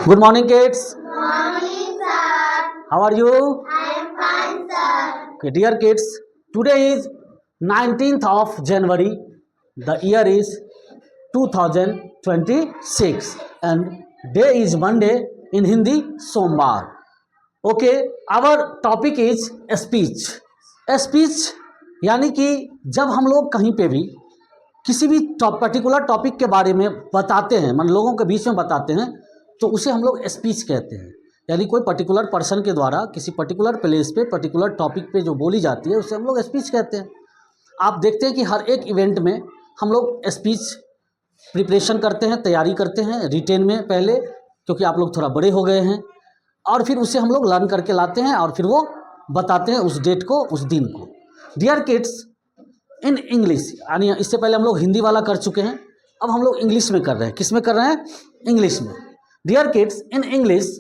Good morning, kids. Morning, sir. How are you? I am fine, sir. Okay, dear kids, today is 19th of January. The year is 2026 and day is Monday, in Hindi सोमवार. Okay, our topic is speech. Speech यानी कि जब हम लोग कहीं पे भी किसी भी पर्टिकुलर टॉपिक के बारे में बताते हैं, मतलब लोगों के बीच में बताते हैं, तो उसे हम लोग स्पीच कहते हैं. यानी कोई पर्टिकुलर पर्सन के द्वारा किसी पर्टिकुलर प्लेस पे पर्टिकुलर टॉपिक पे जो बोली जाती है उसे हम लोग स्पीच कहते हैं. आप देखते हैं कि हर एक इवेंट में हम लोग स्पीच प्रिपरेशन करते हैं, तैयारी करते हैं रिटेन में पहले, क्योंकि आप लोग थोड़ा बड़े हो गए हैं, और फिर उसे हम लोग लर्न करके लाते हैं और फिर वो बताते हैं उस डेट को, उस दिन को. डियर किड्स, इन इंग्लिश, यानी इससे पहले हम लोग हिंदी वाला कर चुके हैं, अब हम लोग इंग्लिश में कर रहे हैं. किस में कर रहे हैं? इंग्लिश में. Dear kids, in English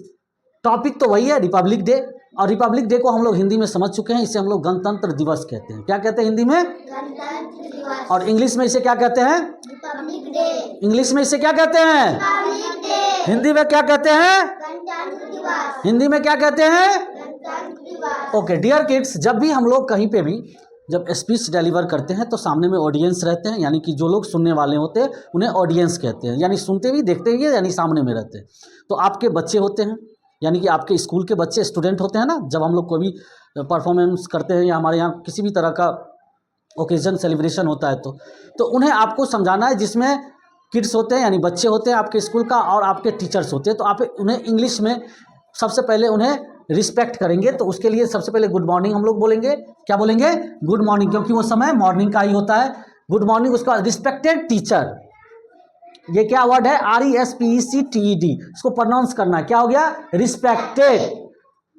topic तो वही है रिपब्लिक डे, और रिपब्लिक डे को हम लोग हिंदी में समझ चुके हैं. इसे हम लोग गणतंत्र दिवस कहते हैं. क्या कहते हैं हिंदी में? गणतंत्र दिवस. और इंग्लिश में इसे क्या कहते हैं? Republic day. इंग्लिश में इसे क्या कहते हैं? Republic day. हिंदी में क्या कहते हैं? गणतंत्र दिवस. हिंदी में क्या कहते हैं? गणतंत्र दिवस. ओके डियर किड्स, जब भी हम लोग कहीं पे भी जब स्पीच डिलीवर करते हैं तो सामने में ऑडियंस रहते हैं, यानी कि जो लोग सुनने वाले होते हैं उन्हें ऑडियंस कहते हैं. यानी सुनते भी देखते भी, यानी सामने में रहते हैं. तो आपके बच्चे होते हैं, यानी कि आपके स्कूल के बच्चे, स्टूडेंट होते हैं ना. जब हम लोग कोई भी परफॉर्मेंस करते हैं या हमारे यहाँ किसी भी तरह का ओकेजन सेलिब्रेशन होता है तो उन्हें आपको समझाना है, जिसमें किड्स होते हैं यानी बच्चे होते हैं आपके स्कूल का, और आपके टीचर्स होते हैं. तो आप उन्हें इंग्लिश में सबसे पहले उन्हें रिस्पेक्ट करेंगे. तो उसके लिए सबसे पहले गुड मॉर्निंग हम लोग बोलेंगे. क्या बोलेंगे? गुड मॉर्निंग, क्योंकि वो समय मॉर्निंग का ही होता है. Good morning. उसका रिस्पेक्टेड टीचर, ये क्या वर्ड है? RESPECTED. इसको प्रोनाउंस करना. क्या हो गया? रिस्पेक्टेड.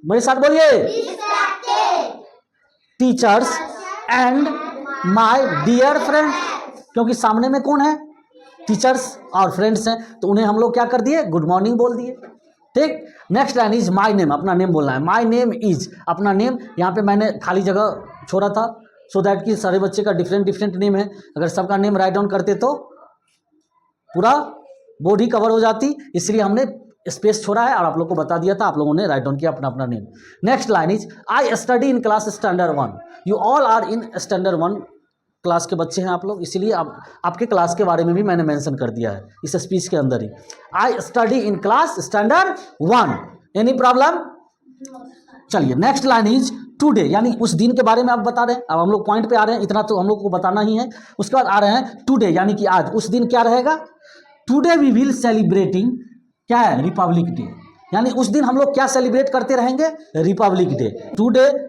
मेरे साथ बोलिए. Respected teachers and my dear friend. क्योंकि सामने में कौन है? टीचर्स और फ्रेंड्स हैं, तो उन्हें हम लोग क्या कर दिए? गुड मॉर्निंग बोल दिए. ठीक. Next line is my name. अपना नेम बोलना है. माय नेम इज, अपना नेम. यहाँ पे मैंने खाली जगह छोड़ा था सो दैट कि सारे बच्चे का डिफरेंट नेम है. अगर सबका नेम राइट डाउन करते तो पूरा बोर्ड ही कवर हो जाती, इसलिए हमने स्पेस छोड़ा है और आप लोग को बता दिया था. आप लोगों ने राइट डाउन किया अपना अपना name. Next line is I study in class standard 1. You all are in standard 1 class के बच्चे हैं आप लोग, इसीलिए आपके क्लास के बारे में भी मैंने मेंशन कर दिया है इस स्पीच के अंदर ही. I study in class standard 1. Any problem? चलिए नेक्स्ट लाइन इज टुडे, यानी उस दिन के बारे में आप बता रहे हैं. अब हम लोग पॉइंट पे आ रहे हैं, इतना तो हम लोग को बताना ही है. उसके बाद आ रहे हैं टुडे, यानी कि आज. उस दिन क्या रहेगा? टुडे वी विल सेलिब्रेटिंग, क्या है? Republic Day. यानी उस दिन हम लोग क्या सेलिब्रेट करते रहेंगे? Republic Day. Today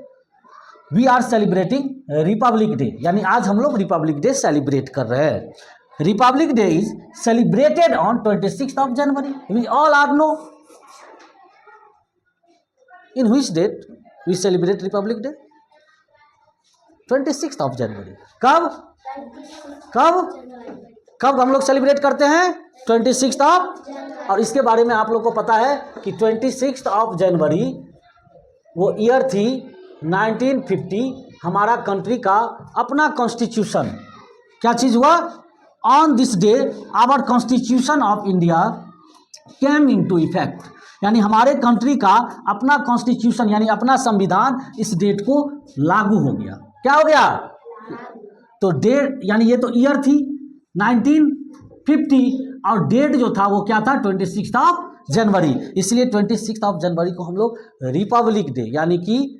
we are celebrating Republic Day, यानी आज हम लोग रिपब्लिक डे सेलिब्रेट कर रहे हैं. Republic Day is celebrated on 26th of January. We all are know in which date we celebrate Republic Day? 26th of January. कब कब कब हम लोग सेलिब्रेट करते हैं? 26th of. और इसके बारे में आप लोग को पता है कि 26th of January वो ईयर थी 1950. हमारा कंट्री का अपना कॉन्स्टिट्यूशन, क्या चीज हुआ? On this day our constitution of India came into effect. यानी हमारे कंट्री का अपना कॉन्स्टिट्यूशन यानी अपना संविधान इस डेट को लागू हो गया. क्या हो गया? तो डेट, यानी ये तो ईयर थी 1950 और डेट जो था वो क्या था? 26th of January. इसलिए 26th of January को हम लोग रिपब्लिक डे यानी कि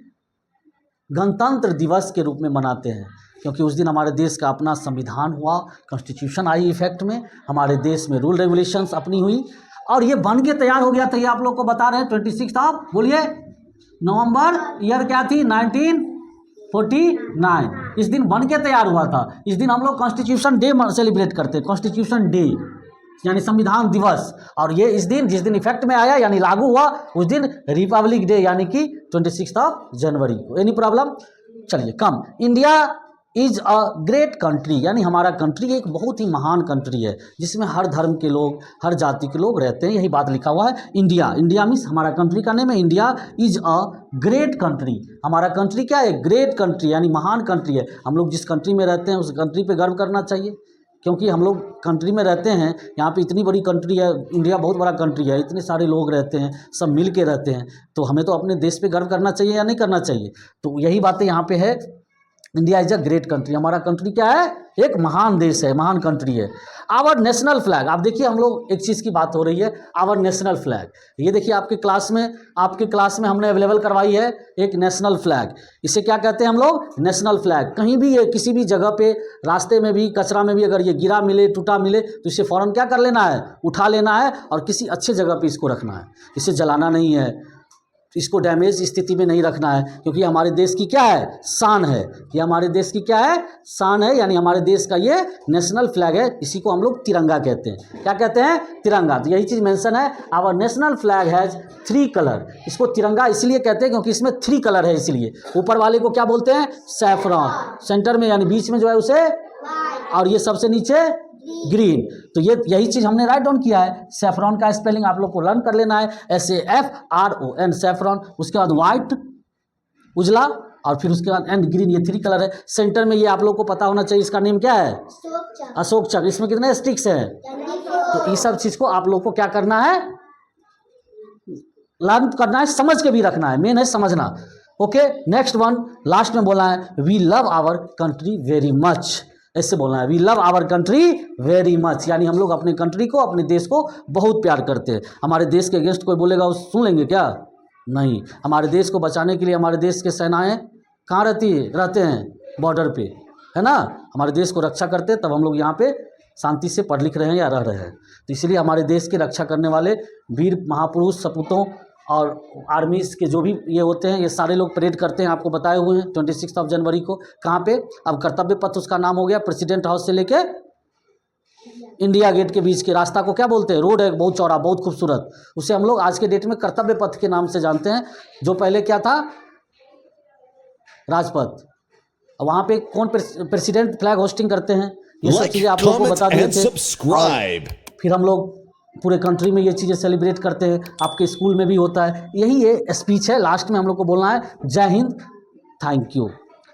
गणतंत्र दिवस के रूप में मनाते हैं, क्योंकि उस दिन हमारे देश का अपना संविधान हुआ, कॉन्स्टिट्यूशन आई इफेक्ट में, हमारे देश में रूल रेगुलेशंस अपनी हुई और ये बन के तैयार हो गया था. ये आप लोग को बता रहे हैं 26th of, बोलिए, नवंबर. ईयर क्या थी? 1949. इस दिन बन के तैयार हुआ था. इस दिन हम लोग कॉन्स्टिट्यूशन डे सेलिब्रेट करते हैं. कॉन्स्टिट्यूशन डे यानी संविधान दिवस. और ये इस दिन, जिस दिन इफेक्ट में आया यानी लागू हुआ, उस दिन रिपब्लिक डे यानी कि 26th of January को. Any problem? चलिए come. India is a great country, यानी हमारा कंट्री एक बहुत ही महान कंट्री है जिसमें हर धर्म के लोग, हर जाति के लोग रहते हैं. यही बात लिखा हुआ है. इंडिया, इंडिया मीन्स हमारा कंट्री का नेम है. India is a great country. हमारा कंट्री क्या है? ग्रेट कंट्री, यानी महान कंट्री है. हम लोग जिस कंट्री में रहते हैं उस कंट्री पे गर्व करना चाहिए. क्योंकि हम लोग कंट्री में रहते हैं, यहाँ पे इतनी बड़ी कंट्री है, इंडिया बहुत बड़ा कंट्री है, इतने सारे लोग रहते हैं, सब मिल के रहते हैं, तो हमें तो अपने देश पे गर्व करना चाहिए या नहीं करना चाहिए। तो यही बातें यहाँ पे है। India is a great country, हमारा कंट्री क्या है, एक महान देश है, महान कंट्री है। आवर नेशनल फ्लैग, आप देखिए हम लोग एक चीज़ की बात हो रही है, आवर नेशनल फ्लैग। ये देखिए आपके क्लास में हमने अवेलेबल करवाई है एक नेशनल फ्लैग। इसे क्या कहते हैं हम लोग, नेशनल फ्लैग। कहीं भी ये किसी भी जगह पे, रास्ते में भी, कचरा में भी अगर ये गिरा मिले, टूटा मिले, तो इसे फ़ौरन क्या कर लेना है, उठा लेना है और किसी अच्छे जगह पे इसको रखना है। इसे जलाना नहीं है, इसको डैमेज स्थिति में नहीं रखना है, क्योंकि हमारे देश की क्या है, शान है। ये हमारे देश की क्या है, शान है, यानी हमारे देश का ये नेशनल फ्लैग है। इसी को हम लोग तिरंगा कहते हैं। क्या कहते हैं, तिरंगा। तो यही चीज़ मेंशन है, our national flag has 3 colour. इसको तिरंगा इसलिए कहते हैं क्योंकि इसमें 3 कलर है, इसलिए। ऊपर वाले को क्या बोलते हैं, सैफरॉन, सेंटर में यानी बीच में जो है उसे, और ये सबसे नीचे ग्रीन। तो ये यही चीज़ हमने राइट डाउन किया है। सैफरॉन का स्पेलिंग आप लोग को लर्न कर लेना है, SAFRON, सैफरॉन। उसके बाद वाइट, उजला, और फिर उसके बाद एंड ग्रीन, ये 3 कलर है। सेंटर में ये आप लोग को पता होना चाहिए, इसका नेम क्या है, अशोक चक्र। इसमें कितने स्टिक्स हैं, तो ये सब चीज़ को आप लोग को क्या करना है, लर्न करना है, समझ के भी रखना है, मेन है समझना। ओके, नेक्स्ट वन, लास्ट में बोला है, we love our country very much. ऐसे बोलना है, we love our country very much, यानी हम लोग अपने कंट्री को, अपने देश को बहुत प्यार करते हैं। हमारे देश के अगेंस्ट कोई बोलेगा उस सुन लेंगे क्या, नहीं। हमारे देश को बचाने के लिए हमारे देश के सेनाएं कहाँ रहते हैं, बॉर्डर पे, है ना। हमारे देश को रक्षा करते हैं, तब हम लोग यहाँ पे शांति से पढ़ लिख रहे हैं या रह रहे हैं। तो इसलिए हमारे देश की रक्षा करने वाले वीर महापुरुष सपूतों और आर्मीज के जो भी ये होते हैं, ये सारे लोग परेड करते हैं, आपको बताए हुए हैं 26 जनवरी को। कहाँ पे, अब कर्तव्य पथ उसका नाम हो गया, प्रेसिडेंट हाउस से लेके इंडिया गेट के बीच के रास्ता को क्या बोलते हैं, रोड है, बहुत चौड़ा, बहुत खूबसूरत। उसे हम लोग आज के डेट में कर्तव्य पथ के नाम से जानते हैं, जो पहले क्या था, राजपथ। वहाँ पे कौन प्रेसिडेंट फ्लैग होस्टिंग करते हैं, ये सब चीज़ें आप लोग को बता दिए थे। फिर हम लोग पूरे कंट्री में ये चीज़ें सेलिब्रेट करते हैं, आपके स्कूल में भी होता है। यही ये स्पीच है, लास्ट में हम लोग को बोलना है जय हिंद, थैंक यू।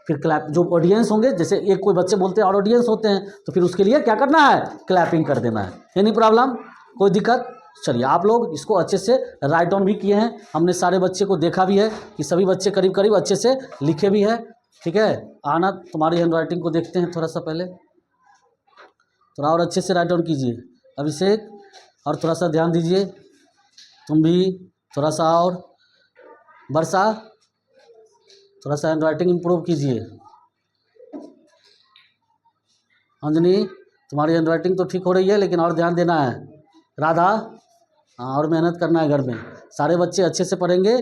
फिर क्लैप, जो ऑडियंस होंगे, जैसे एक कोई बच्चे बोलते हैं और ऑडियंस होते हैं, तो फिर उसके लिए क्या करना है, क्लैपिंग कर देना है। एनी प्रॉब्लम, कोई दिक्कत। चलिए, आप लोग इसको अच्छे से राइट डाउन भी किए हैं, हमने सारे बच्चे को देखा भी है कि सभी बच्चे करीब करीब अच्छे से लिखे भी है। ठीक है, आना, तुम्हारी हैंड राइटिंग को देखते हैं थोड़ा सा, पहले थोड़ा और अच्छे से राइट डाउन कीजिए। अभिषेक, और थोड़ा सा ध्यान दीजिए, तुम भी थोड़ा सा, और वर्षा थोड़ा सा हैंड राइटिंग इम्प्रूव कीजिए। अंजनी, तुम्हारी हैंड राइटिंग तो ठीक हो रही है, लेकिन और ध्यान देना है। राधा, हाँ, और मेहनत करना है घर में। सारे बच्चे अच्छे से पढ़ेंगे।